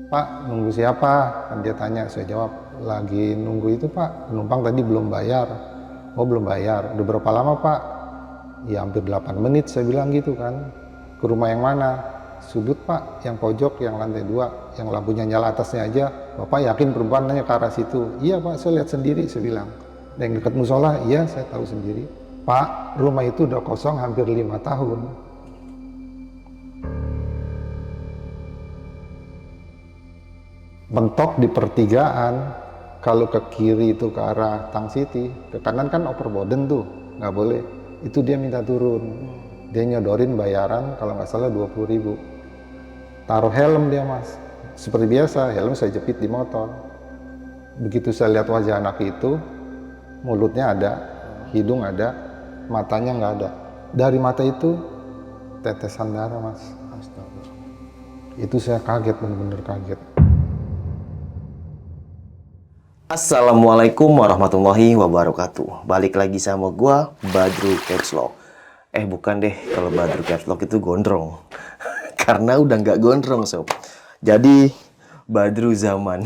Pak, nunggu siapa? Kan dia tanya, saya jawab, lagi nunggu itu Pak, penumpang tadi belum bayar. Oh belum bayar, udah berapa lama Pak? Ya hampir 8 menit, saya bilang gitu kan. Ke rumah yang mana? Sudut Pak, yang pojok, yang lantai 2, yang lampunya nyala atasnya aja. Bapak yakin perempuan nanya ke arah situ? Iya Pak, saya lihat sendiri, saya bilang. Dan yang dekat musola, iya saya tahu sendiri. Pak, rumah itu udah kosong hampir 5 tahun. Mentok di pertigaan, kalau ke kiri itu ke arah Tang City, ke kanan kan overboden tuh, nggak boleh. Itu dia minta turun, dia nyodorin bayaran kalau nggak salah 20.000. Taruh helm dia mas, seperti biasa helm saya jepit di motor. Begitu saya lihat wajah anak itu, mulutnya ada, hidung ada, matanya nggak ada. Dari mata itu tetesan darah mas. Astaga. Itu saya kaget, bener-bener kaget. Assalamualaikum warahmatullahi wabarakatuh. Balik lagi sama gua, Badru Caps Lock. Bukan deh, kalau Badru Caps Lock itu gondrong. Karena udah nggak gondrong, sob. Jadi, Badru zaman.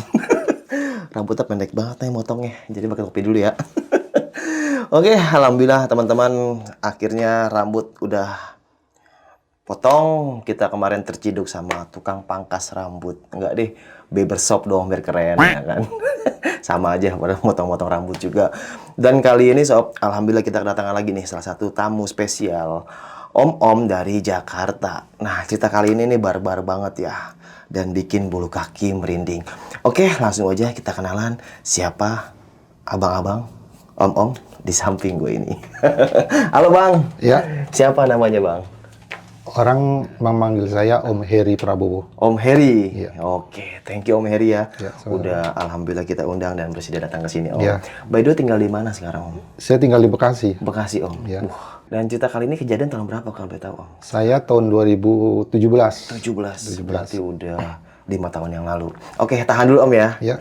Rambutnya pendek banget nih motongnya. Jadi pakai topi dulu ya. Oke, alhamdulillah teman-teman. Akhirnya rambut udah potong. Kita kemarin terciduk sama tukang pangkas rambut. Enggak deh, barbershop dong biar keren ya kan. Sama aja pada motong-motong rambut juga. Dan kali ini sob, alhamdulillah kita kedatangan lagi nih salah satu tamu spesial, om-om dari Jakarta. Nah, cerita kali ini nih barbar banget ya, dan bikin bulu kaki merinding. Oke, langsung aja kita kenalan siapa abang-abang, om-om di samping gue ini. Halo bang. Ya. Siapa namanya bang? Orang memanggil saya Om Heri Prabowo. Om Heri. Ya. Oke, thank you Om Heri ya. Sama-sama. Udah alhamdulillah kita undang dan bersedia datang ke sini Om. Ya. By the way tinggal di mana sekarang Om? Saya tinggal di Bekasi. Bekasi Om. Ya. Dan cerita kali ini kejadian tahun berapa kalau boleh tahu Om? Saya tahun 2017. 17. Berarti udah 5 tahun yang lalu. Oke, tahan dulu Om ya. Ya.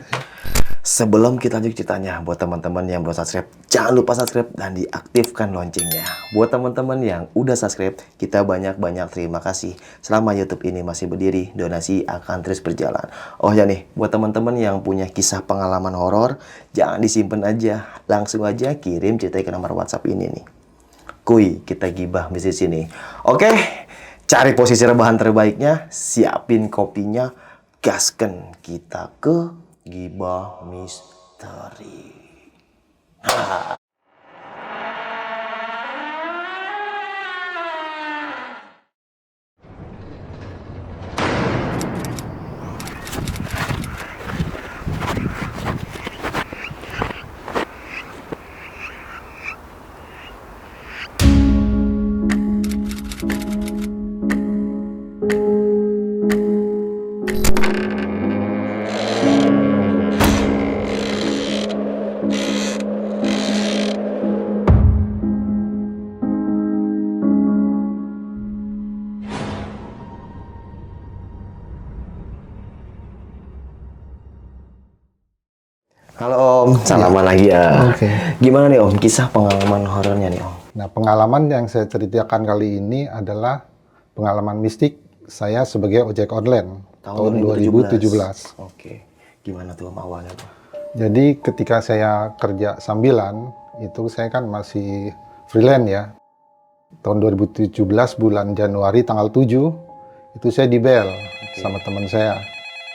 Sebelum kita lanjut ceritanya, buat teman-teman yang belum subscribe, jangan lupa subscribe dan diaktifkan loncengnya. Buat teman-teman yang udah subscribe, kita banyak-banyak terima kasih. Selama YouTube ini masih berdiri, donasi akan terus berjalan. Oh ya nih, buat teman-teman yang punya kisah pengalaman horor, jangan disimpan aja. Langsung aja kirim ceritanya ke nomor WhatsApp ini nih. Kuy, kita gibah di sini. Oke, cari posisi rebahan terbaiknya, siapin kopinya, gasken kita ke Gibah Misteri. Halo Om, salaman lagi ya. Oke. Gimana nih Om, kisah pengalaman horornya nih Om? Nah, pengalaman yang saya ceritakan kali ini adalah pengalaman mistik saya sebagai ojek online tahun 2017. Oke, gimana tuh Om awalnya tuh? Jadi ketika saya kerja sambilan, itu saya kan masih freelance ya. Tahun 2017 bulan Januari tanggal 7, itu saya dibel sama teman saya.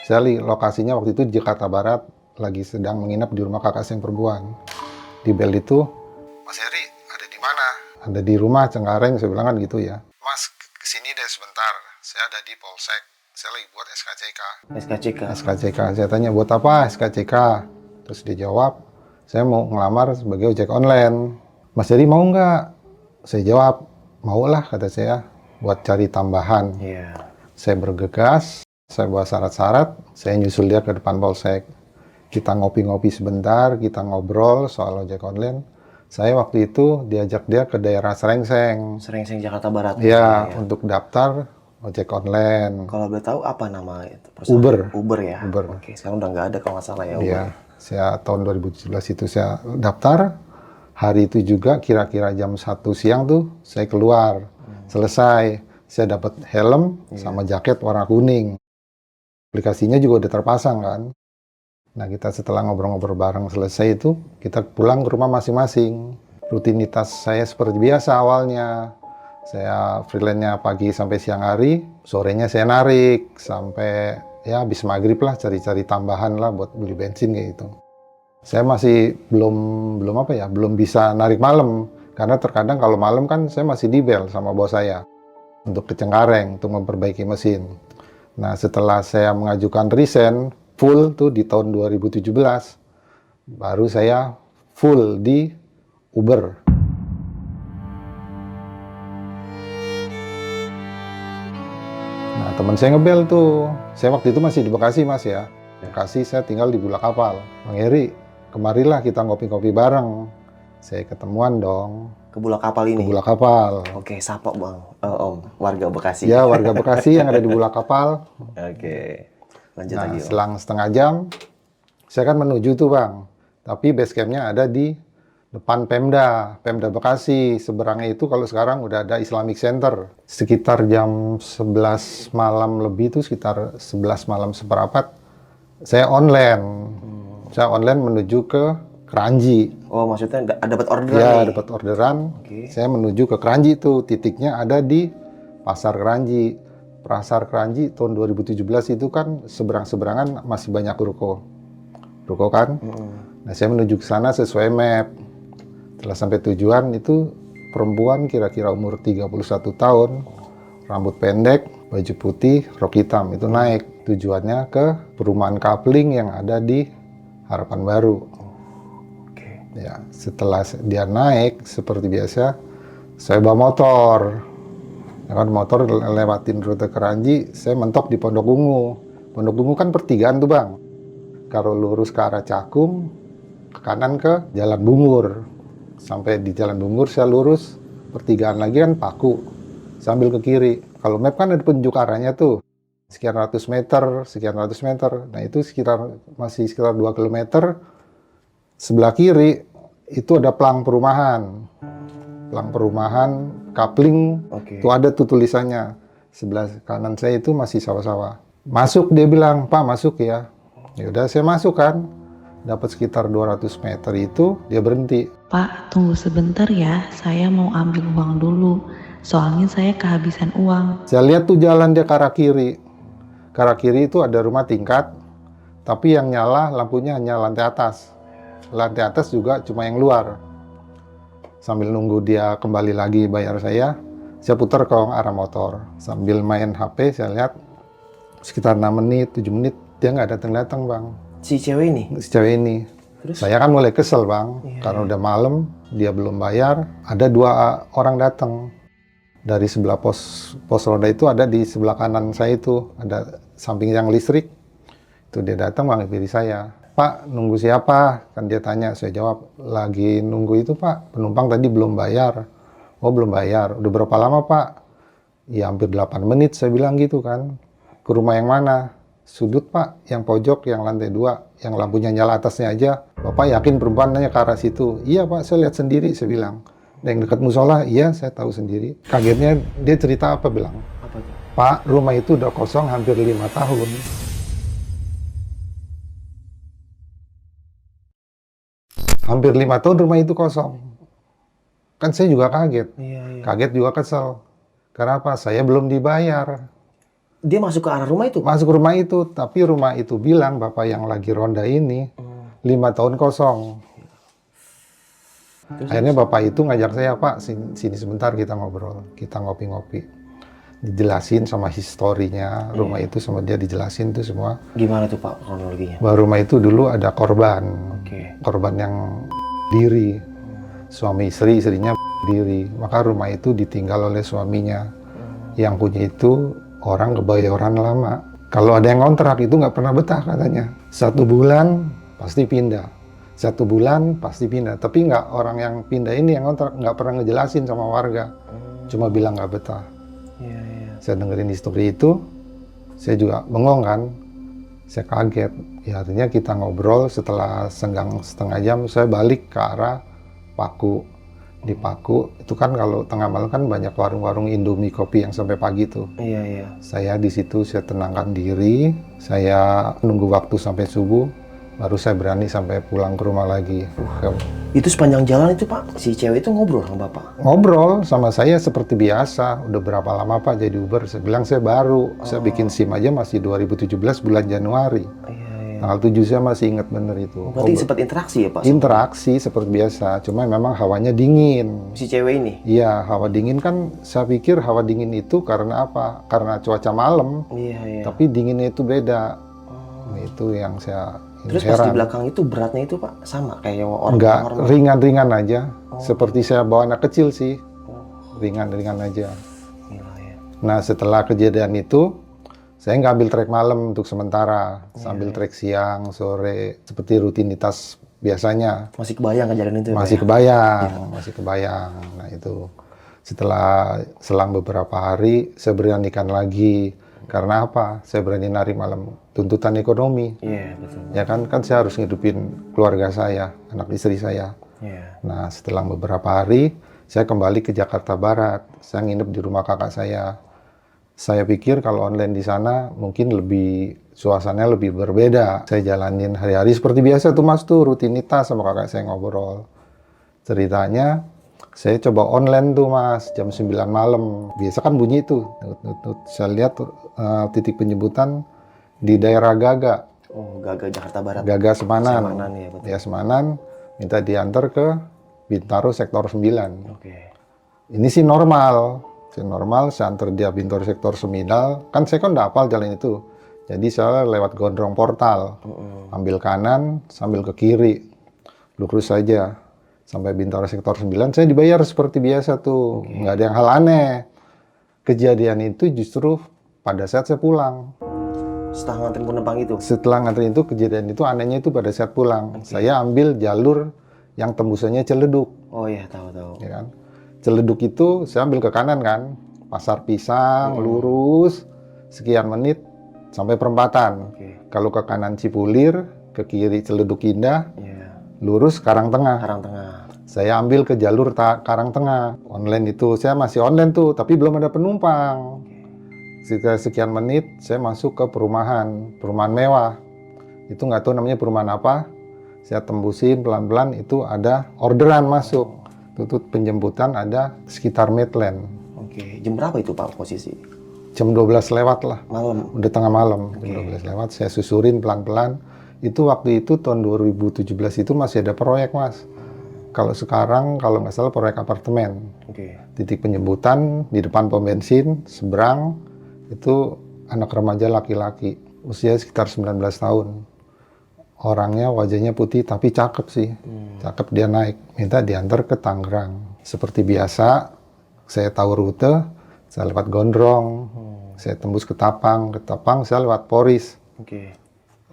Saya lokasinya waktu itu di Jakarta Barat, lagi sedang menginap di rumah kakak saya yang perempuan. Di bel itu, Mas Heri, ada di mana? Ada di rumah Cengkareng, saya bilang kan gitu ya. Mas, kesini deh sebentar, saya ada di Polsek, saya lagi buat SKCK. SKCK? SKCK, saya tanya buat apa SKCK? Terus dia jawab, saya mau ngelamar sebagai ojek online. Mas Heri mau nggak? Saya jawab, mau lah kata saya, buat cari tambahan. Iya. Saya bergegas, saya bawa syarat-syarat, saya nyusul dia ke depan Polsek. Kita ngopi-ngopi sebentar, kita ngobrol soal ojek online. Saya waktu itu diajak dia ke daerah Serengseng. Serengseng Jakarta Barat. Ya, untuk daftar ojek online. Kalau boleh tahu apa nama itu? Perusahaan? Uber. Uber ya? Uber. Oke, sekarang udah nggak ada kalau nggak salah ya Uber. Iya, saya tahun 2017 itu saya daftar. Hari itu juga kira-kira jam 1 siang tuh saya keluar. Selesai, saya dapat helm sama jaket warna kuning. aplikasinya juga udah terpasang kan. Nah kita setelah ngobrol-ngobrol bareng selesai itu, kita pulang ke rumah masing-masing. Rutinitas saya seperti biasa awalnya. Saya freelance-nya pagi sampai siang hari, sorenya saya narik sampai ya habis maghrib lah, cari-cari tambahan lah buat beli bensin kayak gitu. Saya masih belum bisa narik malam, karena terkadang kalau malam kan saya masih dibel sama bos saya untuk ke Cengkareng untuk memperbaiki mesin. Nah setelah saya mengajukan resign full tuh di tahun 2017, baru saya full di Uber. Nah, teman saya ngebel tuh. Saya waktu itu masih di Bekasi, Mas ya. Bekasi saya tinggal di Bulak Kapal. Bang Heri, kemarilah kita ngopi-ngopi bareng. Saya ketemuan dong. Ke Bulak Kapal ini? Ke Bulak Kapal. Oke, sapa Bang. Om, warga Bekasi. Ya, warga Bekasi yang ada di Bulak Kapal. Oke, lanjut Nah, lagi Om. selang setengah jam, saya kan menuju tuh Bang. Tapi base campnya ada di depan Pemda Bekasi. Seberangnya itu kalau sekarang udah ada Islamic Center. Sekitar jam 11 malam lebih tuh, sekitar 11 malam seperempat, saya online. Saya online menuju ke Kranji. Oh, maksudnya dapat orderan Ya, nih? dapat orderan. Oke. Saya menuju ke Kranji tuh, titiknya ada di Pasar Kranji. Pasar Kranji tahun 2017 itu kan seberang-seberangan masih banyak ruko kan. Nah, saya menuju ke sana sesuai map. Setelah sampai tujuan itu perempuan kira-kira umur 31 tahun, rambut pendek, baju putih, rok hitam, itu naik. Tujuannya ke perumahan Kapling yang ada di Harapan Baru. Oke. Ya, setelah dia naik, seperti biasa, saya bawa motor. Ya kan, motor lewatin rute Kranji, saya mentok di Pondok Ungu. Pondok Ungu kan pertigaan tuh Bang. Kalau lurus ke arah Cakung, ke kanan ke Jalan Bungur. Sampai di Jalan Bungur saya lurus, pertigaan lagi kan Paku, sambil ke kiri. Kalau map kan ada penunjuk arahnya tuh, sekian ratus meter. Nah itu masih sekitar 2 kilometer. Sebelah kiri itu ada pelang perumahan Kapling. Oke. Itu ada tuh tulisannya. Sebelah kanan saya itu masih sawah-sawah. Masuk, dia bilang, Pak masuk ya. Ya udah saya masuk kan. Dapat sekitar 200 meter itu dia berhenti. Pak, tunggu sebentar ya, saya mau ambil uang dulu. Soalnya saya kehabisan uang. Saya lihat tuh jalan dia ke arah kiri. Ke arah kiri itu ada rumah tingkat, tapi yang nyala lampunya hanya lantai atas. Lantai atas juga cuma yang luar. Sambil nunggu dia kembali lagi bayar saya putar ke arah motor. Sambil main HP, saya lihat sekitar 6 menit, 7 menit, dia nggak datang-datang Bang. Si cewek ini? Si cewek ini. Terus? Saya kan mulai kesel Bang, karena udah malam, dia belum bayar. Ada 2 orang datang. Dari sebelah pos roda itu ada di sebelah kanan saya itu, ada samping yang listrik. Itu dia datang menghampiri saya. Pak, nunggu siapa? Kan dia tanya, saya jawab, lagi nunggu itu Pak, penumpang tadi belum bayar. Oh belum bayar, udah berapa lama Pak? Ya hampir 8 menit, saya bilang gitu kan. Ke rumah yang mana? Sudut Pak, yang pojok, yang lantai 2, yang lampunya nyala atasnya aja. Bapak yakin perempuan nanya ke arah situ? Iya Pak, saya lihat sendiri, saya bilang. Dan yang dekat musola, iya saya tahu sendiri. Kagetnya dia cerita apa bilang? Apa tuh? Pak, rumah itu udah kosong hampir 5 tahun. Hampir 5 tahun rumah itu kosong. Kan saya juga kaget. Iya. Kaget juga kesel. Karena apa? Saya belum dibayar. Dia masuk ke arah rumah itu? Masuk rumah itu, tapi rumah itu bilang bapak yang lagi ronda ini 5 tahun kosong. Akhirnya bapak itu ngajak saya, Pak, sini sebentar kita ngobrol, kita ngopi-ngopi. Dijelasin sama historinya rumah itu, sama dia dijelasin tuh semua. Gimana tuh Pak kronologinya? Bahwa rumah itu dulu ada korban, Oke. korban yang diri, suami istrinya diri. Maka rumah itu ditinggal oleh suaminya. Yang punya itu orang kebayoran lama. Kalau ada yang kontrak itu nggak pernah betah katanya. 1 bulan pasti pindah. 1 bulan pasti pindah. Tapi nggak, orang yang pindah ini yang kontrak nggak pernah ngejelasin sama warga. Cuma bilang nggak betah. Iya. Saya dengerin histori itu, saya juga bengong kan. Saya kaget. Ya artinya kita ngobrol setelah senggang setengah jam, saya balik ke arah Paku. di Paku. Itu kan kalau tengah malam kan banyak warung-warung Indomie kopi yang sampai pagi tuh. Iya, iya. Saya di situ saya tenangkan diri, saya nunggu waktu sampai subuh, baru saya berani sampai pulang ke rumah lagi. Itu sepanjang jalan itu Pak, si cewek itu ngobrol sama Bapak? Ngobrol sama saya seperti biasa. Udah berapa lama Pak jadi Uber? Saya bilang saya baru. Saya bikin SIM aja masih 2017 bulan Januari. Iya, iya. Tanggal 7 saya masih ingat bener itu. Berarti sempat interaksi ya Pak? Interaksi seperti biasa, cuma memang hawanya dingin. Si cewek ini? Iya, hawa dingin kan saya pikir hawa dingin itu karena apa? Karena cuaca malam. Iya, iya. Tapi dinginnya itu beda. Itu yang saya Terus pas di belakang itu beratnya itu Pak sama kayak orang Enggak, normal? ringan-ringan aja. Seperti saya bawa anak kecil sih. Ringan-ringan aja. Gila ya. Nah, setelah kejadian itu, saya nggak ambil trek malam untuk sementara. Sambil trek siang, sore, seperti rutinitas biasanya. Masih kebayang kejadian itu ya, Pak, Masih ya? kebayang, masih kebayang. Nah itu, setelah selang beberapa hari, saya beranikan lagi. Karena apa? Saya berani nari malam. Tuntutan ekonomi. Iya, betul. Ya kan saya harus ngidupin keluarga saya, anak istri saya. Iya. Nah, setelah beberapa hari, saya kembali ke Jakarta Barat. Saya nginep di rumah kakak saya. Saya pikir kalau online di sana mungkin suasananya lebih berbeda. Saya jalanin hari-hari seperti biasa tuh Mas tuh, rutinitas sama kakak saya ngobrol. Ceritanya, saya coba online tuh Mas, jam 9 malam. Biasa kan bunyi tuh. Saya lihat titik penjemputan di daerah Gaga. Oh, Gaga Jakarta Barat. Gaga Semanan. Semanan ya, betul. Ya Semanan, minta diantar ke Bintaro sektor 9. Oke. Ini sih normal. Saya antar dia Bintaro sektor 9. Kan saya kan udah hafal jalan itu. Jadi saya lewat gondrong portal. Ambil kanan sambil ke kiri. Lurus saja. Sampai Bintaro sektor 9, saya dibayar seperti biasa tuh. Nggak ada yang hal aneh. Kejadian itu justru pada saat saya pulang. Setelah nganterin penumpang itu? Setelah nganterin itu, kejadian itu anehnya itu pada saat pulang. Saya ambil jalur yang tembusannya Ciledug. Oh iya, tahu. Ya kan? Ciledug itu saya ambil ke kanan kan. Pasar Pisang, lurus, sekian menit sampai perempatan. Kalau ke kanan Cipulir, ke kiri Ciledug Indah, lurus Karangtengah. Karangtengah. Saya ambil ke jalur Karangtengah. Online itu, saya masih online tuh, tapi belum ada penumpang. Sekian menit, saya masuk ke perumahan mewah. Itu nggak tahu namanya perumahan apa. Saya tembusin pelan-pelan, itu ada orderan masuk. Tutut penjemputan ada sekitar Midland. Oke, jam berapa itu Pak posisi? Jam 12 lewat lah. Malam? Udah tengah malam, jam 12 lewat. Saya susurin pelan-pelan. Itu waktu itu tahun 2017 itu masih ada proyek Mas. Kalau sekarang, kalau nggak salah proyek apartemen. Titik penjemputan di depan pom bensin, seberang, itu anak remaja laki-laki. Usia sekitar 19 tahun. Orangnya wajahnya putih tapi cakep sih. Cakep, dia naik. Minta diantar ke Tangerang. Seperti biasa, saya tahu rute, saya lewat Gondrong. Saya tembus ke Tapang saya lewat Poris.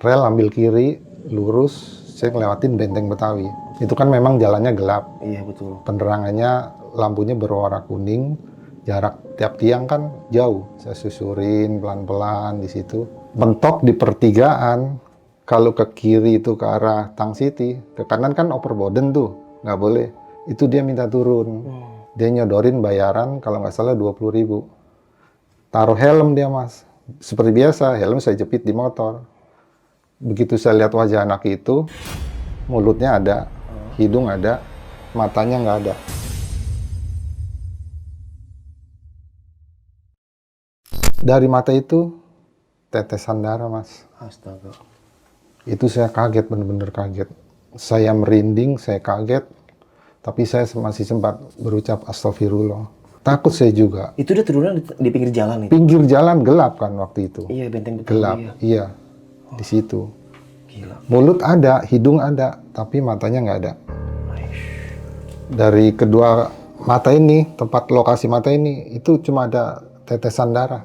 Rel ambil kiri, lurus, saya ngelewatin Benteng Betawi. Itu kan memang jalannya gelap. Iya, betul. Penerangannya, lampunya berwarna kuning, jarak tiap tiang kan jauh. Saya susurin pelan-pelan di situ. Mentok di pertigaan, kalau ke kiri itu ke arah Tang City, ke kanan kan overboden tuh, nggak boleh. Itu dia minta turun. Dia nyodorin bayaran kalau nggak salah 20.000. Taruh helm dia Mas. Seperti biasa, helm saya jepit di motor. Begitu saya lihat wajah anak itu, mulutnya ada, hidung ada, matanya nggak ada. Dari mata itu, tetesan darah Mas. Astaga. Itu saya kaget, bener-bener kaget. Saya merinding, saya kaget, tapi saya masih sempat berucap astagfirullah. Takut saya juga. Itu dia turunnya di pinggir jalan itu? Pinggir jalan gelap kan waktu itu. Iya, Benteng Betawi. Gelap, iya. Di situ. Gila. Mulut ada, hidung ada, tapi matanya nggak ada. Dari kedua mata ini, tempat lokasi mata ini, itu cuma ada tetesan darah.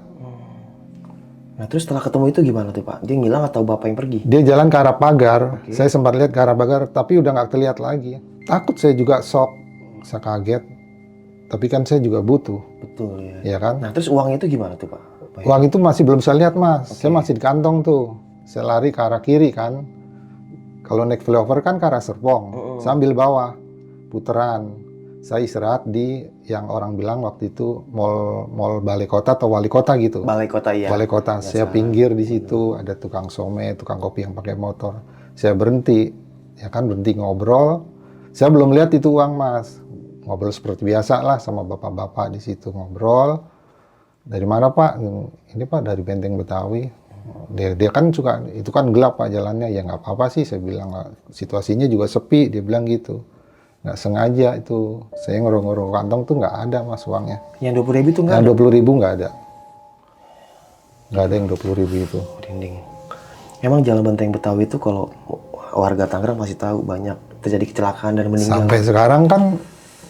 Nah, terus setelah ketemu itu gimana tuh Pak? Dia ngilang atau Bapak yang pergi? Dia jalan ke arah pagar, saya sempat lihat ke arah pagar, tapi udah nggak terlihat lagi. Takut, saya juga shock, saya kaget. Tapi kan saya juga butuh. Betul ya. Iya kan? Nah, terus uangnya itu gimana tuh Pak? Uang itu masih belum saya lihat Mas, saya masih di kantong tuh. Saya lari ke arah kiri kan. Kalau naik flyover kan ke arah Serpong, saya ambil bawah, puteran. saya istirahat di yang orang bilang waktu itu mall balai kota atau wali kota gitu. Balai kota ya. Balai kota. Saya pinggir di situ, ada tukang some, tukang kopi yang pakai motor. Saya berhenti, ya kan berhenti ngobrol. Saya belum lihat itu uang Mas. Ngobrol seperti biasa lah sama bapak-bapak di situ ngobrol. Dari mana Pak? Ini Pak dari Benteng Betawi. Dia kan suka, itu kan gelap Pak jalannya. Ya nggak apa-apa sih, saya bilang. Situasinya juga sepi, dia bilang gitu. Nggak sengaja itu, saya ngorong-ngorong kantong tuh nggak ada Mas uangnya. Yang 20.000 itu nggak Yang ada? 20.000 nggak ada. Nggak ada yang 20.000 itu. Dinding. Emang Jalan Benteng Betawi itu kalau warga Tangerang masih tahu banyak terjadi kecelakaan dan meninggal. Sampai sekarang kan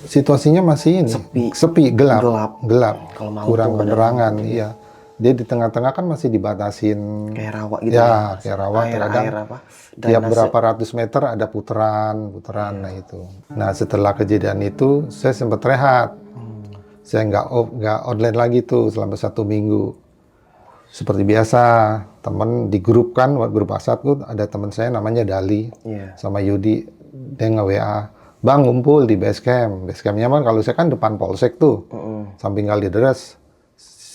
situasinya masih ini. Sepi, gelap. Kalau malam Kurang tuh penerangan, iya. Dia di tengah-tengah kan masih dibatasin. kayak rawa gitu Ya, kayak rawa. Terkadang air apa? tiap berapa ratus meter ada putaran, nah itu. Nah setelah kejadian itu saya sempat rehat. Saya nggak online lagi tuh selama 1 minggu. Seperti biasa, temen di grup kan, grup WhatsApp tuh ada teman saya namanya Dali sama Yudi. Dia nge-WA, Bang ngumpul di base camp. Base campnya kan kalau saya kan depan polsek tuh, samping Kalideres.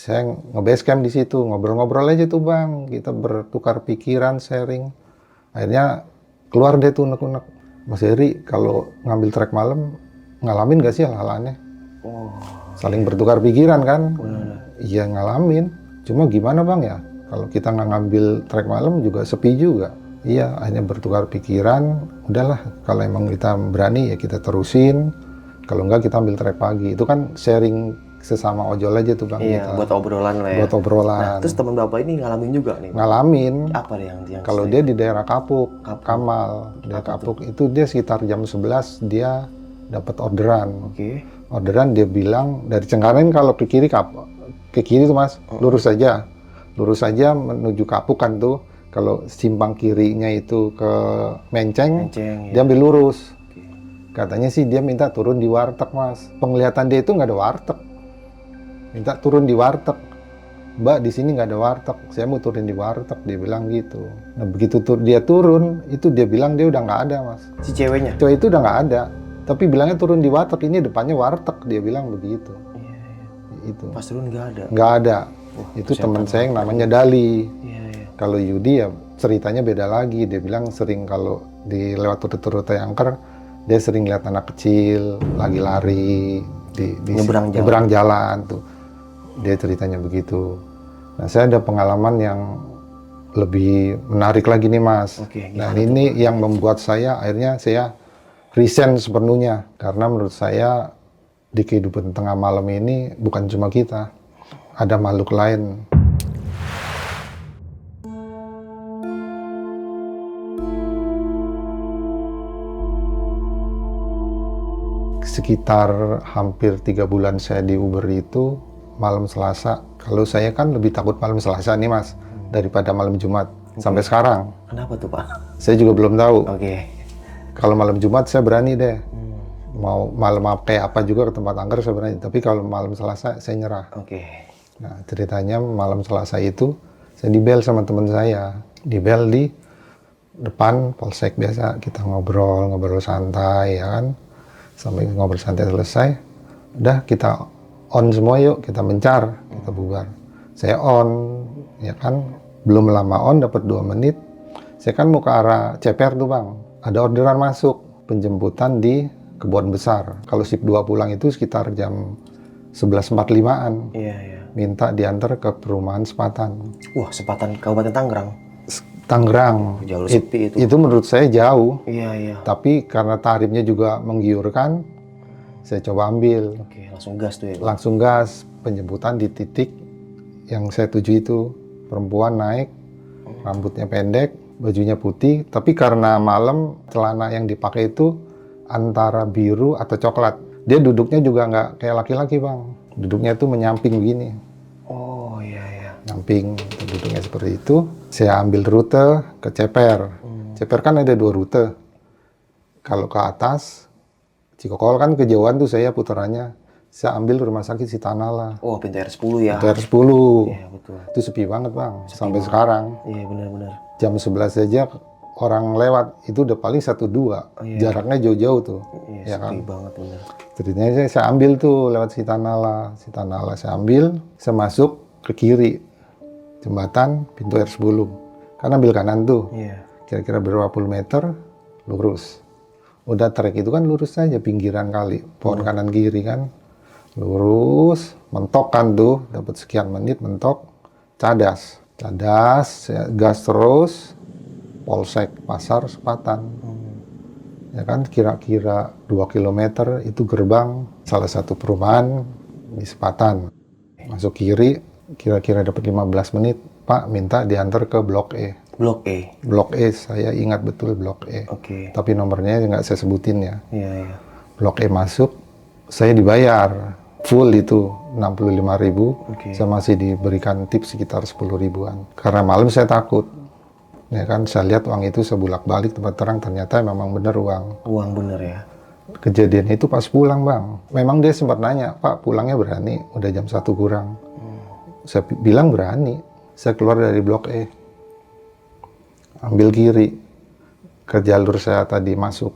Saya nge-base camp di situ, ngobrol-ngobrol aja tuh Bang. Kita bertukar pikiran, sharing. Akhirnya keluar deh tuh unek-unek. Mas Heri, kalau ngambil trek malam, ngalamin gak sih hal-halannya? Saling bertukar pikiran kan? Iya ngalamin. Cuma gimana Bang ya? Kalau kita nggak ngambil trek malam juga sepi juga. Iya, hanya bertukar pikiran. Udahlah, kalau emang kita berani ya kita terusin. Kalau enggak kita ambil trek pagi. Itu kan sharing sesama ojol aja tuh Bang. Iya, buat obrolan lah ya. Buat obrolan. Nah, terus teman Bapak ini ngalamin juga nih? Ngalamin. Apa deh yang kalau dia di daerah Kapuk, Kamal. Daerah Kapuk itu dia sekitar jam 11 dia dapat orderan. Orderan dia bilang dari Cengkareng kalau ke kiri tuh Mas, lurus saja menuju Kapuk kan tuh. Kalau simpang kirinya itu ke Menceng dia ambil lurus. Katanya sih dia minta turun di warteg Mas. Penglihatan dia itu nggak ada warteg. Minta turun di warteg. Mbak di sini nggak ada warteg. Saya mau turun di warteg. Dia bilang gitu. Nah begitu dia turun, itu dia bilang dia udah nggak ada Mas. Si ceweknya? Cewek itu udah nggak ada. Tapi bilangnya turun di warteg. Ini depannya warteg. Dia bilang begitu. Itu. Pas turun nggak ada? Nggak ada. Itu teman saya yang namanya Dali. Kalau Yudi ya ceritanya beda lagi. Dia bilang sering kalau di lewat rute-rute angker, dia sering lihat anak kecil lagi lari di nyebrang jalan tuh. Dia ceritanya begitu. Nah saya ada pengalaman yang lebih menarik lagi nih Mas. Nah ini yang membuat saya akhirnya saya resign sepenuhnya. Karena menurut saya di kehidupan tengah malam ini bukan cuma kita. Ada makhluk lain. Sekitar hampir 3 bulan saya di Uber itu malam Selasa. Kalau saya kan lebih takut malam Selasa nih Mas daripada malam Jumat sampai sekarang. Kenapa tuh Pak? Saya juga belum tahu. Oke. Kalau malam Jumat saya berani deh. Mau malam kayak apa juga ke tempat angker saya berani. Tapi kalau malam Selasa saya nyerah. Oke. Nah ceritanya malam Selasa itu saya dibel sama teman saya. Dibel di depan polsek biasa. Kita ngobrol santai ya kan. Sampai ngobrol santai selesai. Udah kita on semua yuk, kita mencar, kita bubar. Saya on, ya kan, belum lama on, dapat 2 menit. Saya kan mau ke arah CPR tuh Bang. Ada orderan masuk, penjemputan di Kebon Besar. Kalau sip 2 pulang itu sekitar jam 11.45-an. Minta diantar ke perumahan Sepatan. Wah, Sepatan Kabupaten Tangerang? Tangerang. Jauh sepi itu. Itu menurut saya jauh. Iya. Tapi karena tarifnya juga menggiurkan, saya coba ambil. Oke, langsung gas tuh ya? Langsung gas, penjemputan di titik yang saya tuju itu. Perempuan naik, rambutnya pendek, bajunya putih, tapi karena malam celana yang dipakai itu antara biru atau coklat. Dia duduknya juga nggak kayak laki-laki Bang. Duduknya itu menyamping begini. Oh iya. Nyamping, duduknya seperti itu. Saya ambil rute ke Ceper. Ceper kan ada 2 rute. Kalau ke atas, Cikokol kan kejauhan tuh saya putarannya. Saya ambil rumah sakit Sitanala. Oh, pintu R10 ya? Pintu R10. Iya, betul. Itu sepi banget Bang, sampai sekarang. Iya, benar-benar. Jam 11 saja orang lewat itu udah paling 1-2, jaraknya jauh-jauh tuh. Iya, Ya kan? sepi banget bener. Ceritanya saya ambil tuh lewat Sitanala saya ambil, saya masuk ke kiri jembatan pintu air Sebulung. Kan ambil kanan tuh, Iya. kira-kira berapa puluh meter, lurus. Udah trek itu kan lurus aja pinggiran kali, pohon kanan kiri kan, lurus, mentok kan tuh, dapat sekian menit mentok, cadas, saya gas terus, polsek pasar Sepatan. Ya kan kira-kira 2 kilometer itu gerbang salah satu perumahan di Sepatan. Masuk kiri, kira-kira dapat 15 menit, Pak minta diantar ke Blok E. Blok E. Blok E, saya ingat betul Blok E. Oke. Tapi nomornya nggak saya sebutin ya. Iya. Blok E masuk, saya dibayar full itu 65.000. Oke. Saya masih diberikan tips sekitar 10 ribuan. Karena malam saya takut. Ya kan, saya lihat uang itu sebulak-balik tempat terang, ternyata memang benar uang. Uang bener ya. Kejadian itu pas pulang, Bang. Memang dia sempat nanya, Pak pulangnya berani? Udah jam 1 kurang. Saya bilang berani. Saya keluar dari Blok E. Ambil kiri. Ke jalur saya tadi masuk.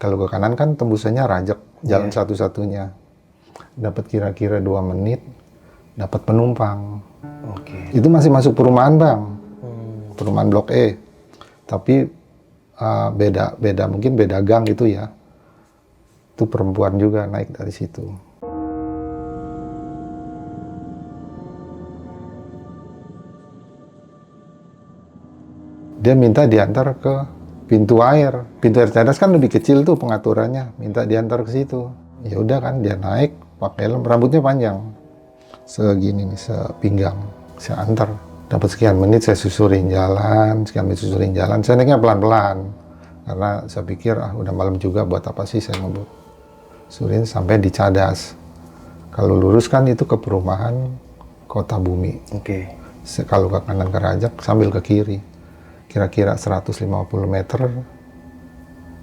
Kalau ke kanan kan tembusannya Rajek. Jalan satu-satunya. Dapat kira-kira 2 menit. Dapat penumpang. Oke. Itu masih masuk perumahan, Bang. Perumahan Blok E. Tapi beda mungkin beda gang gitu ya. Itu perempuan juga naik dari situ. Dia minta diantar ke pintu air. Pintu air cadas kan lebih kecil tuh pengaturannya. Minta diantar ke situ. Ya udah kan dia naik pakai helm, rambutnya panjang. Segini nih, sepinggang. Saya antar. Dapat sekian menit saya susurin jalan, sekian menit susurin jalan. Saya naiknya pelan-pelan. Karena saya pikir udah malam juga, buat apa sih saya ngebut. Surin sampai di Cadas. Kalau lurus kan itu ke perumahan Kota Bumi. Oke. Kalau ke kanan ke Rajak sambil ke kiri. Kira-kira 150 meter.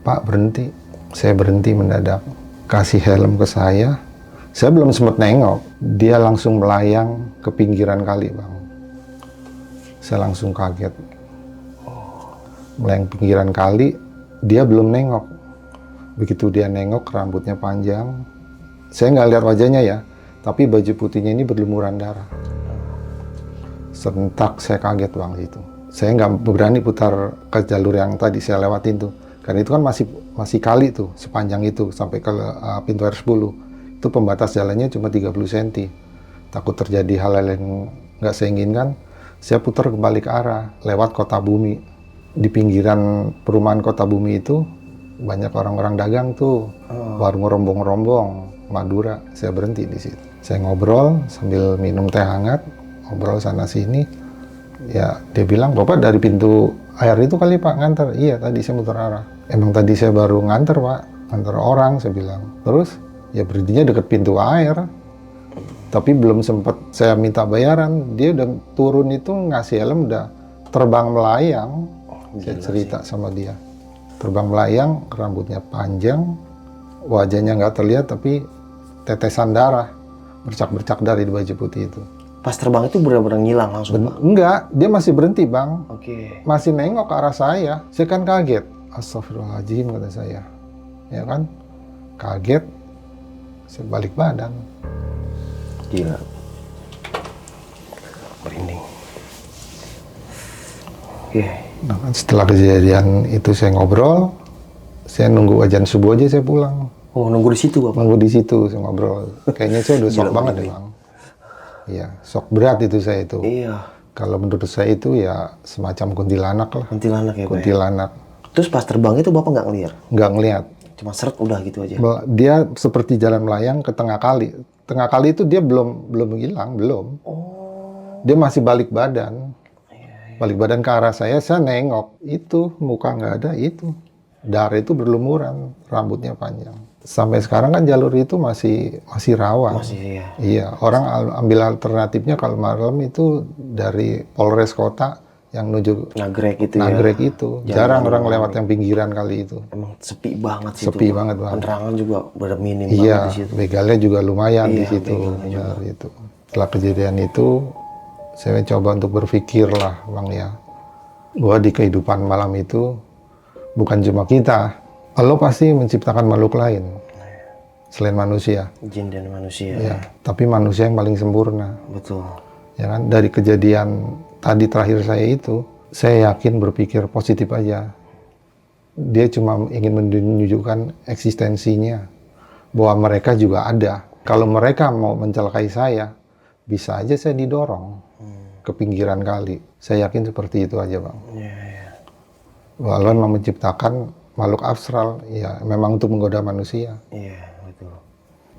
Pak berhenti. Saya berhenti mendadak. Kasih helm ke saya. Saya belum sempat nengok. Dia langsung melayang ke pinggiran kali, Bang. Saya langsung kaget. Melayang pinggiran kali, dia belum nengok. Begitu dia nengok, rambutnya panjang. Saya nggak lihat wajahnya ya, tapi baju putihnya ini berlumuran darah. Sentak saya kaget, Bang, itu. Saya nggak berani putar ke jalur yang tadi saya lewatin tuh. Karena itu kan masih kali tuh, sepanjang itu, sampai ke pintu air 10. Itu pembatas jalannya cuma 30 cm. Takut terjadi hal-hal yang nggak saya inginkan. Saya putar kembali ke arah, lewat Kota Bumi. Di pinggiran perumahan Kota Bumi itu, banyak orang-orang dagang tuh. Warung rombong-rombong, Madura. Saya berhenti di situ. Saya ngobrol sambil minum teh hangat, ngobrol sana-sini. Ya, dia bilang, Bapak dari pintu air itu kali Pak nganter? Iya, tadi saya muter arah. Emang tadi saya baru nganter, Pak. Nganter orang, saya bilang. Terus, ya berhentinya deket pintu air. Tapi belum sempat saya minta bayaran, dia udah turun itu ngasih helm, udah terbang melayang. Saya cerita sama dia. Terbang melayang, rambutnya panjang, wajahnya nggak terlihat tapi tetesan darah bercak-bercak dari baju putih itu. Pas terbang itu benar-benar ngilang langsung, Pak? Enggak, dia masih berhenti, Bang. Oke. Masih nengok ke arah saya. Saya kan kaget. Astagfirullahaladzim, kata saya. Ya kan? Kaget, saya balik badan. Gila. Merinding. Oke. Nah, kan setelah kejadian itu saya ngobrol, saya nunggu ajan subuh aja saya pulang. Oh, nunggu di situ, Bapak? Nunggu di situ saya ngobrol. Kayaknya saya udah shock banget ya, Bang. Iya, shock berat itu saya itu. Iya. Kalau menurut saya itu ya semacam kuntilanak lah. Kuntilanak ya, Pak? Kuntilanak. Terus pas terbang itu Bapak nggak ngeliat? Nggak ngeliat. Cuma seret udah gitu aja? Dia seperti jalan melayang ke tengah kali. Tengah kali itu dia belum hilang, belum. Oh. Dia masih balik badan. Balik badan ke arah saya nengok. Itu, muka nggak ada, itu. Darah itu berlumuran, rambutnya panjang. Sampai sekarang kan jalur itu masih rawan. Masih ya? Iya, orang ambil alternatifnya kalau malam itu dari Polres Kota yang menuju Nagrek itu Nagrek ya? itu. Jarang orang lewat yang pinggiran kali itu. Emang sepi banget sih Sepi itu. banget, Bang. Penerangan juga benar minim Iya, banget di situ. begalnya juga lumayan di Iya, situ. begalnya juga. Benar, itu. Setelah kejadian itu, saya coba untuk berpikir lah, Bang ya. Bahwa di kehidupan malam itu, Bukan cuma kita, Allah pasti menciptakan makhluk lain selain manusia. Jin dan manusia. Ya, tapi manusia yang paling sempurna. Betul. Ya kan, dari kejadian tadi terakhir saya itu, saya yakin berpikir positif aja. Dia cuma ingin menunjukkan eksistensinya, bahwa mereka juga ada. Kalau mereka mau mencelakai saya, bisa aja saya didorong ke pinggiran kali. Saya yakin seperti itu aja, Bang. Bahwa Allah memang menciptakan makhluk astral, ya memang untuk menggoda manusia. Iya, betul.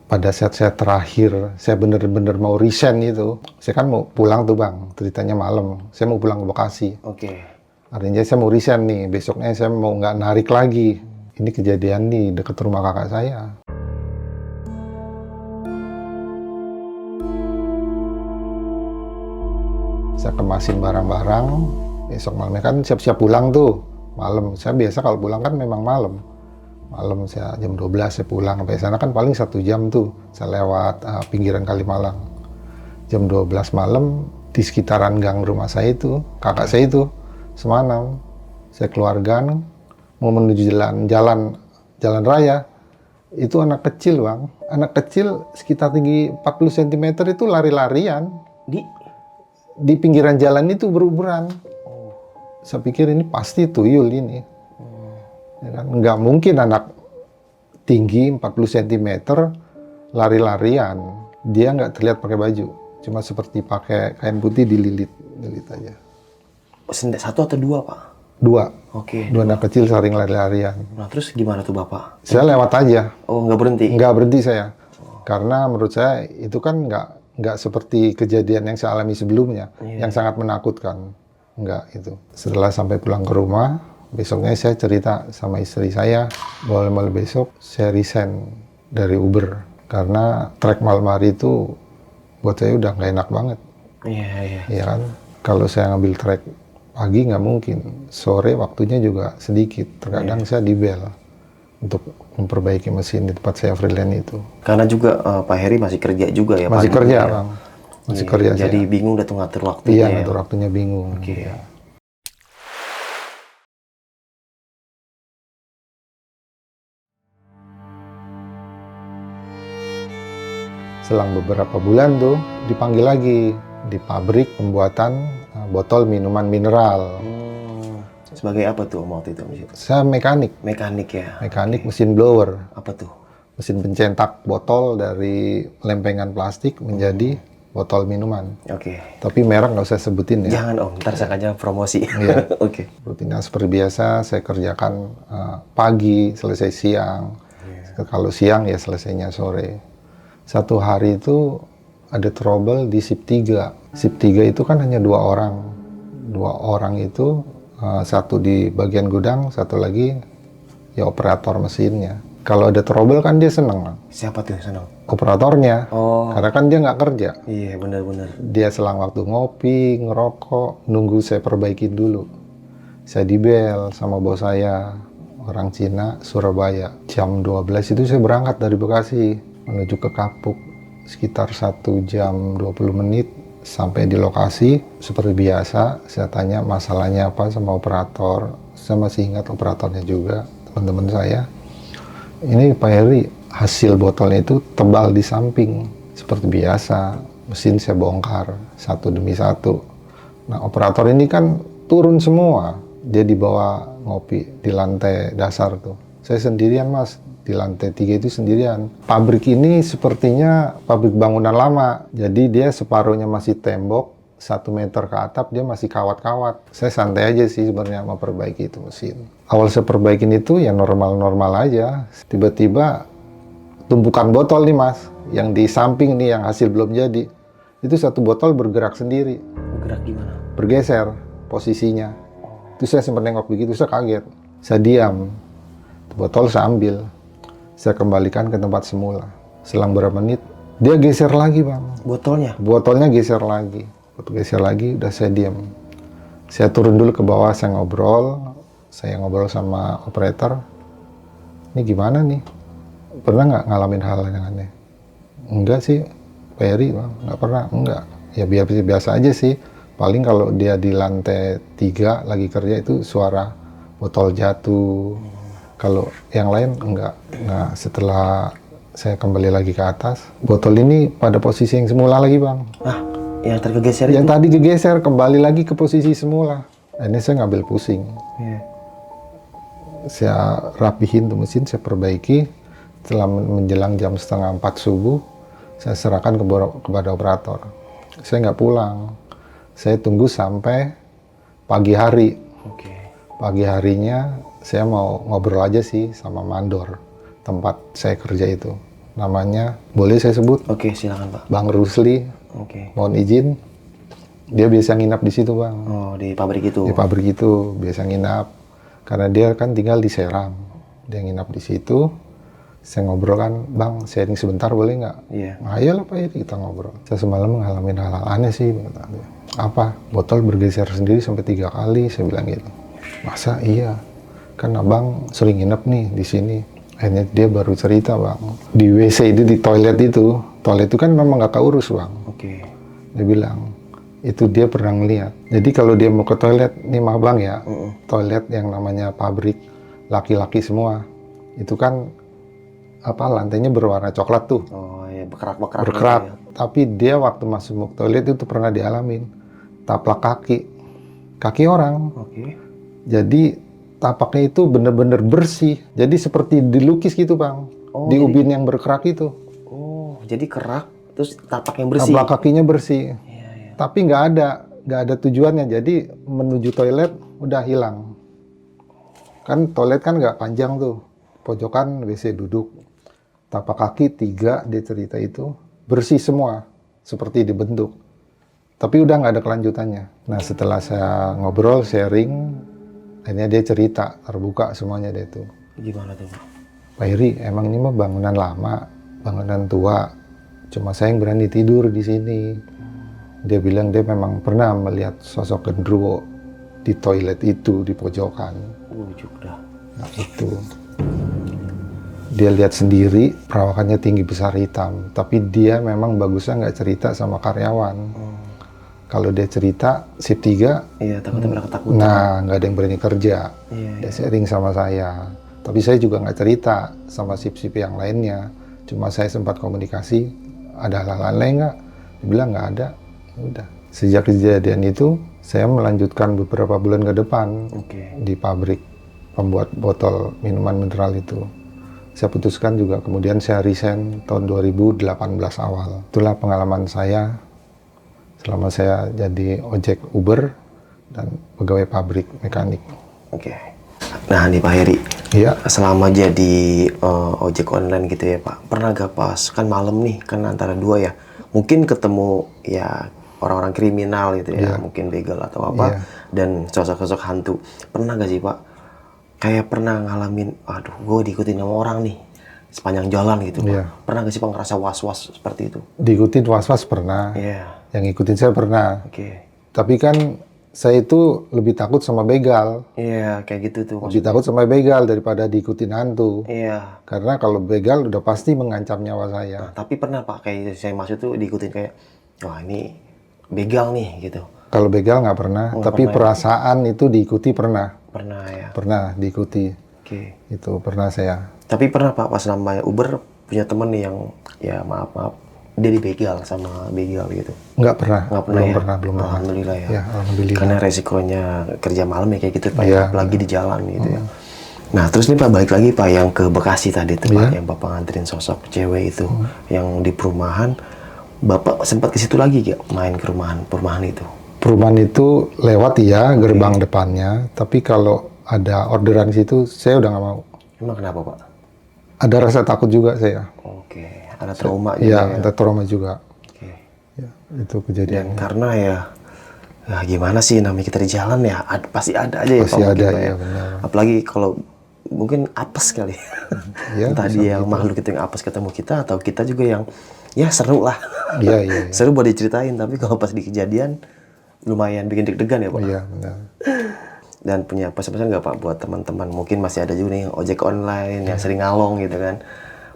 Pada saat-saat terakhir, saya bener-bener mau resign itu. Saya kan mau pulang tuh, Bang, ceritanya malam. Saya mau pulang ke Bekasi. Oke. Artinya saya mau resign nih, besoknya saya mau nggak narik lagi. Ini kejadian di dekat rumah kakak saya. Saya kemasin barang-barang, besok malamnya kan siap-siap pulang tuh. Malam, saya biasa kalau pulang kan memang malam. Malam saya jam 12 saya pulang, sampai sana kan paling 1 jam tuh. Saya lewat pinggiran Kalimalang. Jam 12 malam, di sekitaran gang rumah saya itu, kakak saya itu, semalam. Saya keluar gang, mau menuju jalan raya. Itu anak kecil, Bang. Anak kecil sekitar tinggi 40 cm itu lari-larian. Di pinggiran jalan itu beruberan. Saya pikir ini pasti tuyul ini. Ya kan? Nggak mungkin anak tinggi 40 cm lari-larian. Dia nggak terlihat pakai baju. Cuma seperti pakai kain putih dililit aja. Satu atau dua, Pak? 2. Oke. 2 anak kecil saling lari-larian. Nah, terus gimana tuh, Bapak? Saya lewat aja. Oh, nggak berhenti? Nggak berhenti saya. Karena menurut saya itu kan nggak seperti kejadian yang saya alami sebelumnya. Yang sangat menakutkan. Nggak itu. Setelah sampai pulang ke rumah, besoknya saya cerita sama istri saya, bahwa besok saya resign dari Uber. Karena trek malam hari itu buat saya udah nggak enak banget. Iya. Ya kan? Kalau saya ngambil trek pagi nggak mungkin. Sore waktunya juga sedikit. Terkadang saya dibel untuk memperbaiki mesin di tempat saya freelance itu. Karena juga Pak Heri masih kerja juga ya, Masih Pak? kerja, Ya? Bang. Masih kerja Jadi saya. bingung udah tuh ngatur waktunya. Iya, ya? ngatur waktunya bingung. Oke. Ya. Selang beberapa bulan tuh dipanggil lagi di pabrik pembuatan botol minuman mineral. Sebagai apa tuh waktu itu? Saya mekanik Ya. Mekanik mesin blower. Apa tuh? Mesin pencetak botol dari lempengan plastik menjadi botol minuman. Oke. Tapi merek nggak usah sebutin ya. Jangan Om, ntar sengaja promosi. Iya. Oke. Rutinitas seperti biasa saya kerjakan pagi, selesai siang. Kalau siang ya selesainya sore. Satu hari itu ada trouble di sip 3. Sip 3 itu kan hanya 2 orang. 2 orang itu, satu di bagian gudang, satu lagi ya operator mesinnya. Kalau ada trouble kan dia seneng. Siapa tuh senang? Operatornya. Oh. Karena kan dia nggak kerja. Iya, benar-benar. Dia selang waktu ngopi, ngerokok, nunggu saya perbaikin dulu. Saya dibel sama bos saya, orang Cina, Surabaya. Jam 12 itu saya berangkat dari Bekasi menuju ke Kapuk. Sekitar 1 jam 20 menit sampai di lokasi. Seperti biasa, saya tanya masalahnya apa sama operator. Saya masih ingat operatornya juga, teman-teman saya. Ini Pak Heri, hasil botolnya itu tebal di samping. Seperti biasa, mesin saya bongkar satu demi satu. Nah, operator ini kan turun semua. Dia dibawa ngopi di lantai dasar tuh. Saya sendirian, Mas. Di lantai 3 itu sendirian. Pabrik ini sepertinya pabrik bangunan lama. Jadi dia separuhnya masih tembok, 1 meter ke atap dia masih kawat-kawat. Saya santai aja sih sebenarnya memperbaiki itu mesin. Awal saya perbaikin itu ya normal-normal aja. Tiba-tiba tumpukan botol nih, Mas, yang di samping nih yang hasil belum jadi. Itu satu botol bergerak sendiri. Bergerak gimana? Bergeser posisinya. Itu saya sempat nengok begitu, saya kaget. Saya diam. Botol saya ambil. Saya kembalikan ke tempat semula. Selang berapa menit, dia geser lagi, Bang. Botolnya? Botolnya geser lagi. Geser lagi, udah saya diam. Saya turun dulu ke bawah, saya ngobrol. Saya ngobrol sama operator. Ini gimana nih? Pernah nggak ngalamin hal yang aneh? Enggak sih, Pak Heri, Bang. Nggak pernah, enggak. Ya biasa aja sih. Paling kalau dia di lantai 3 lagi kerja itu suara botol jatuh. Kalau yang lain enggak. Nah, setelah saya kembali lagi ke atas, botol ini pada posisi yang semula lagi, Bang. Ah, yang tergeser Yang itu? tadi kegeser, kembali lagi ke posisi semula. Ini saya ngambil pusing. Iya. Saya rapihin tuh mesin, saya perbaiki. Setelah menjelang jam 3:30 subuh, saya serahkan kepada operator. Saya nggak pulang. Saya tunggu sampai pagi hari. Oke. Pagi harinya saya mau ngobrol aja sih sama mandor tempat saya kerja itu. Namanya, boleh saya sebut? Oke, silakan Pak. Bang Rusli. Oke. Mohon izin. Dia biasa nginap di situ, Bang. Oh, di pabrik itu. Di pabrik itu biasa nginap. Karena dia kan tinggal di Serang. Dia nginap di situ. Saya ngobrol kan, Bang, sharing sebentar boleh nggak? Iya. Ayolah Pak Heri, kita ngobrol. Saya semalam mengalami hal-hal aneh sih. Kata dia. Apa? Botol bergeser sendiri sampai 3 kali, saya bilang gitu. Masa iya? Kan abang sering nginep nih di sini. Akhirnya dia baru cerita, Bang. Di WC itu, di toilet itu kan memang nggak keurus, Bang. Oke. Dia bilang, itu dia pernah ngeliat. Jadi kalau dia mau ke toilet, nih mah Bang ya, toilet yang namanya pabrik, laki-laki semua, itu kan apa lantainya berwarna coklat tuh, Oh iya, berkerak-berkerak. berkerak. gitu ya. Tapi dia waktu masuk toilet itu pernah dialamin taplak kaki orang. Oke. Jadi tapaknya itu bener-bener bersih. Jadi seperti dilukis gitu, Bang. Oh, Di jadi- ubin yang berkerak itu. Oh, jadi kerak, terus tapak yang bersih. Taplak kakinya bersih. Iya, iya. Tapi nggak ada tujuannya. Jadi menuju toilet udah hilang. Kan toilet kan nggak panjang tuh. Pojokan WC duduk. Tapak kaki 3 dia cerita itu bersih semua. Seperti dibentuk. Tapi udah nggak ada kelanjutannya. Nah setelah saya ngobrol, sharing, akhirnya dia cerita, terbuka semuanya dia itu. Gimana tuh Pak? Pak Heri, emang ini mah bangunan lama, bangunan tua. Cuma saya yang berani tidur di sini. Dia bilang dia memang pernah melihat sosok genderuwo di toilet itu, di pojokan. Ujuk dah. Nah itu. Dia lihat sendiri, perawakannya tinggi besar hitam. Tapi dia memang bagusnya nggak cerita sama karyawan. Kalau dia cerita, shift 3, Iya, takutnya pada ketakutan. nah nggak ada yang berani kerja. Iya, Dia sharing sama saya. Tapi saya juga nggak cerita sama shift-shift yang lainnya. Cuma saya sempat komunikasi, ada hal-hal lain nggak? Dia bilang nggak ada. Udah. Sejak kejadian itu, saya melanjutkan beberapa bulan ke depan Oke. di pabrik pembuat botol minuman mineral itu. Saya putuskan juga, kemudian saya resign tahun 2018 awal. Itulah pengalaman saya selama saya jadi ojek Uber dan pegawai pabrik mekanik. Oke. Nah, nih Pak Heri, Iya, selama jadi ojek online gitu ya Pak, pernah gak pas, kan malam nih, kan antara dua ya, mungkin ketemu ya orang-orang kriminal gitu ya, Iya. mungkin begal atau apa, Iya. dan sosok-sosok hantu. Pernah gak sih Pak, kayak pernah ngalamin, aduh gue diikutin sama orang nih, sepanjang jalan gitu Pak. Iya. Pernah gak sih Pak ngerasa was-was seperti itu? diikutin was-was pernah. Iya, Yang ngikutin saya pernah. oke. Tapi kan saya itu lebih takut sama begal. Iya, kayak gitu tuh Lebih takut sama begal daripada diikutin hantu. Iya. Karena kalau begal udah pasti mengancam nyawa Nah, saya. tapi pernah Pak, kayak saya masuk tuh diikutin kayak, wah ini begal nih gitu. Kalau begal nggak pernah, tapi perasaan itu diikuti pernah. Pernah ya. Pernah diikuti. Oke. Itu pernah saya. Tapi pernah Pak pas namanya Uber punya temen nih yang ya maaf dia dibegal sama begal gitu. Nggak pernah. Nggak pernah belum ya? pernah, belum pernah. Alhamdulillah ya. Ya, alhamdulillah. Karena resikonya kerja malam ya kayak gitu Pak, Iya, ya, apalagi di jalan gitu ya. Nah terus nih Pak balik lagi Pak yang ke Bekasi tadi tuh Pak, Iya. yang Bapak nganterin sosok cewek itu yang di perumahan. Bapak sempat ke situ lagi gak main ke perumahan itu? Perumahan itu lewat ya gerbang depannya, tapi kalau ada orderan di situ saya udah nggak mau. Emang kenapa Pak? Ada rasa takut juga saya. Oke, ada trauma juga Iya, ya. ada trauma juga. Oke. Ya, itu kejadian. Dan karena ya gimana sih namanya kita di jalan ya, pasti ada aja ya Pasti Pak, mungkin, ada, Pak, ya, benar. Apalagi kalau mungkin apes kali. Iya, Entah bisa dia yang makhluk itu yang apes ketemu kita atau kita juga yang ya seru lah. Iya, iya, iya. Seru buat diceritain, tapi kalau pas di kejadian lumayan bikin deg-degan ya Pak. Iya, benar. Dan punya pesan-pesan nggak Pak buat teman-teman, mungkin masih ada juga nih ojek online yang sering ngalong gitu kan,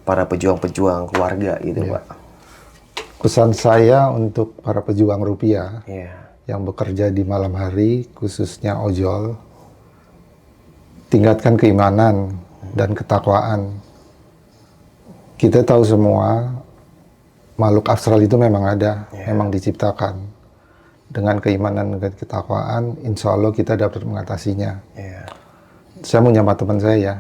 para pejuang-pejuang keluarga gitu Pak. Pesan saya untuk para pejuang rupiah Iya. yang bekerja di malam hari, khususnya ojol, tingkatkan keimanan dan ketakwaan. Kita tahu semua makhluk astral itu memang ada, memang diciptakan. Dengan keimanan dan ketakwaan, insya Allah kita dapat mengatasinya. Saya mau nyapa teman saya ya.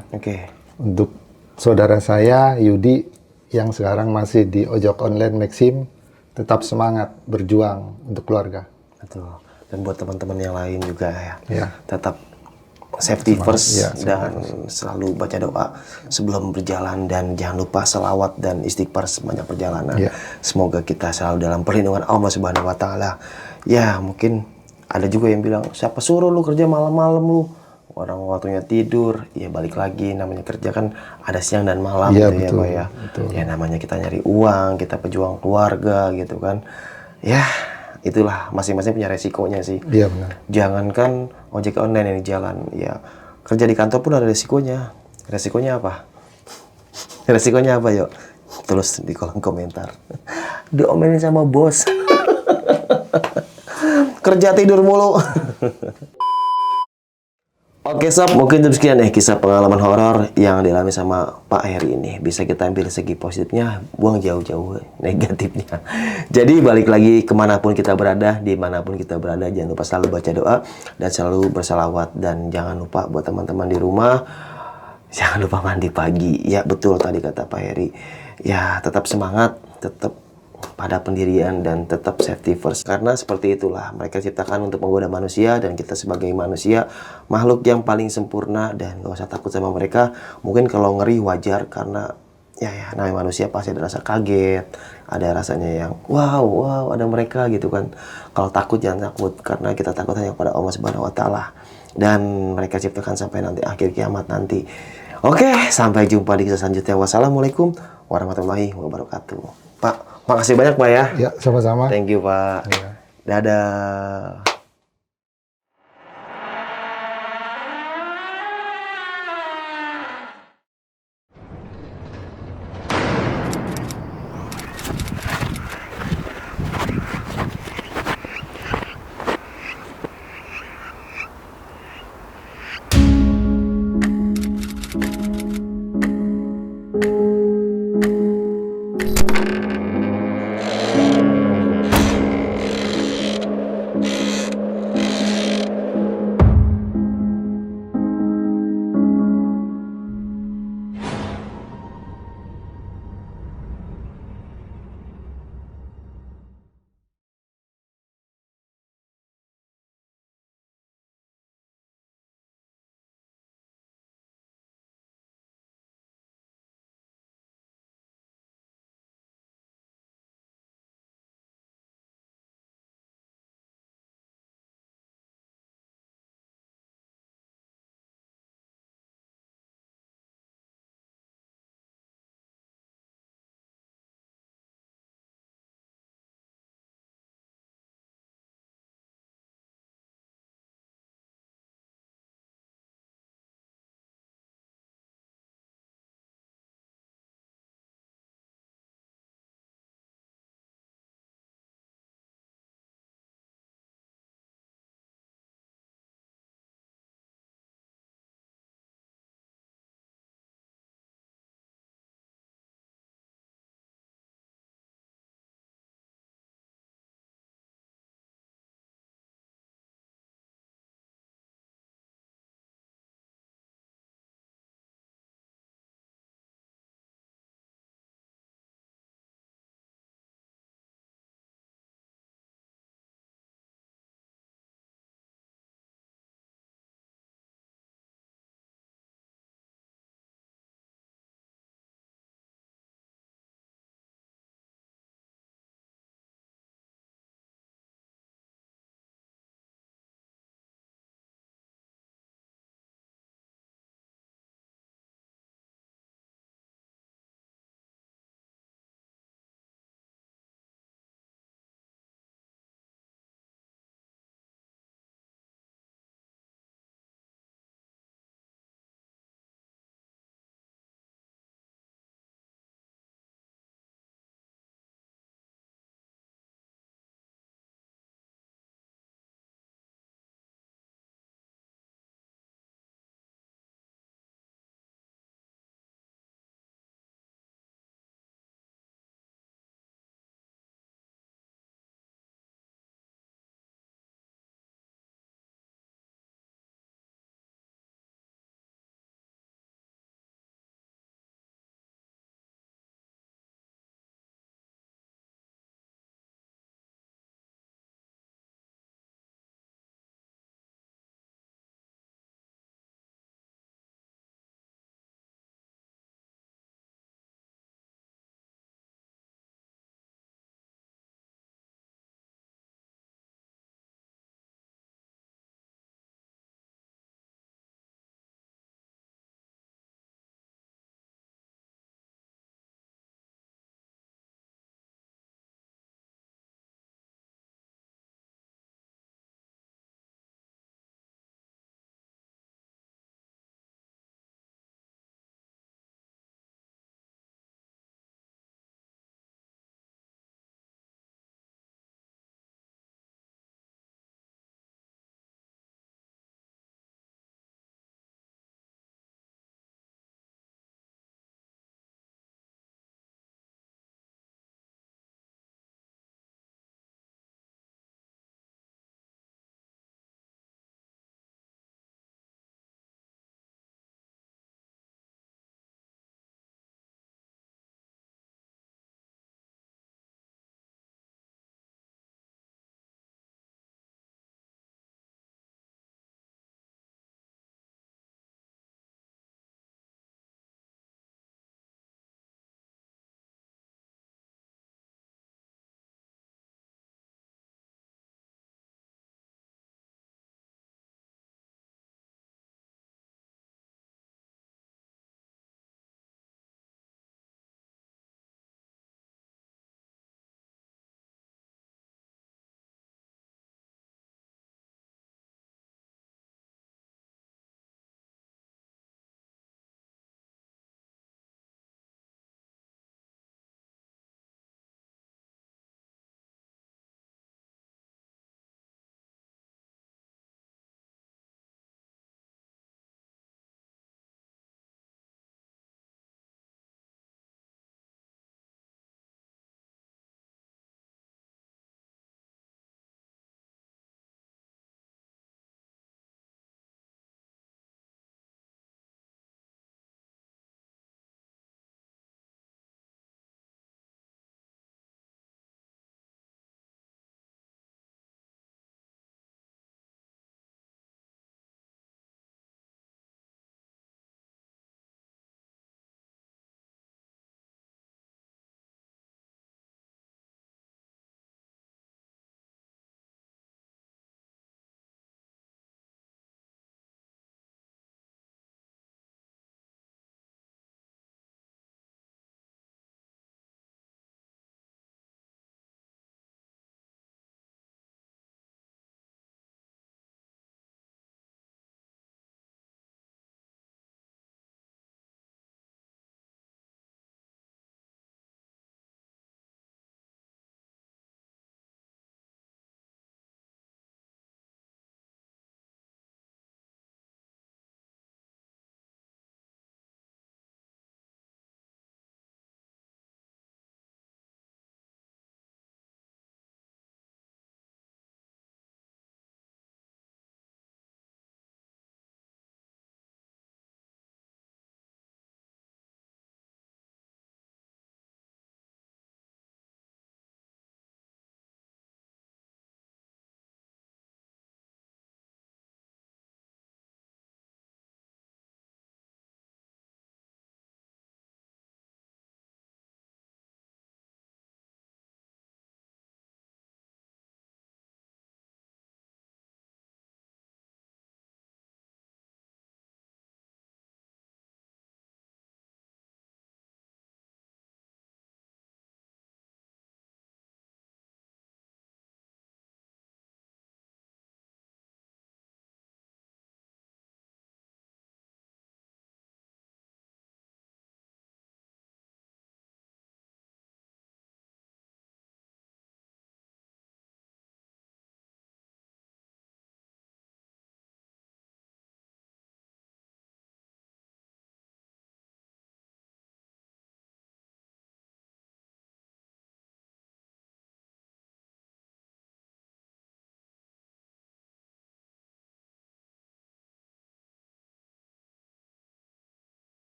Untuk saudara saya Yudi yang sekarang masih di ojek online Maxim, tetap semangat berjuang untuk keluarga. Betul. Dan buat teman-teman yang lain juga Ya. tetap safety Semangat, first ya, dan selalu baca doa sebelum berjalan, dan jangan lupa selawat dan istighfar sepanjang perjalanan. Ya. Semoga kita selalu dalam perlindungan Allah Subhanahu wa taala. Ya, mungkin ada juga yang bilang, siapa suruh lu kerja malam-malam lu? Orang waktunya tidur. Ya balik lagi, namanya kerja kan ada siang dan malam Ya, gitu betul, ya, Pak ya. betul. Ya namanya kita nyari uang, kita pejuang keluarga gitu kan. Ya, itulah masing-masing punya resikonya sih. Iya benar. Jangankan ojek online yang di jalan, ya kerja di kantor pun ada resikonya. Resikonya apa? Resikonya apa, yuk? Tulis di kolom komentar. Diomelin sama bos. Kerja tidur mulu. Oke sob, mungkin itu sekian kisah pengalaman horor yang dialami sama Pak Heri ini. Bisa kita ambil segi positifnya, buang jauh-jauh negatifnya. Jadi balik lagi kemanapun kita berada, dimanapun kita berada, jangan lupa selalu baca doa dan selalu bersalawat. Dan jangan lupa buat teman-teman di rumah, jangan lupa mandi pagi. Ya betul tadi kata Pak Heri. Ya tetap semangat, tetap pada pendirian, dan tetap safety first. Karena seperti itulah mereka ciptakan untuk menggoda manusia, dan kita sebagai manusia makhluk yang paling sempurna, dan gak usah takut sama mereka. Mungkin kalau ngeri wajar, karena ya namanya manusia pasti ada rasa kaget, ada rasanya yang wow ada mereka gitu kan. Kalau takut jangan takut, karena kita takut hanya pada Allah Subhanahu wa taala, dan mereka ciptakan sampai nanti akhir kiamat nanti. Oke, sampai jumpa di kisah selanjutnya. Wassalamualaikum warahmatullahi wabarakatuh. Pak, makasih banyak Pak ya. Ya, sama-sama. Thank you Pak. Ya. Dadah.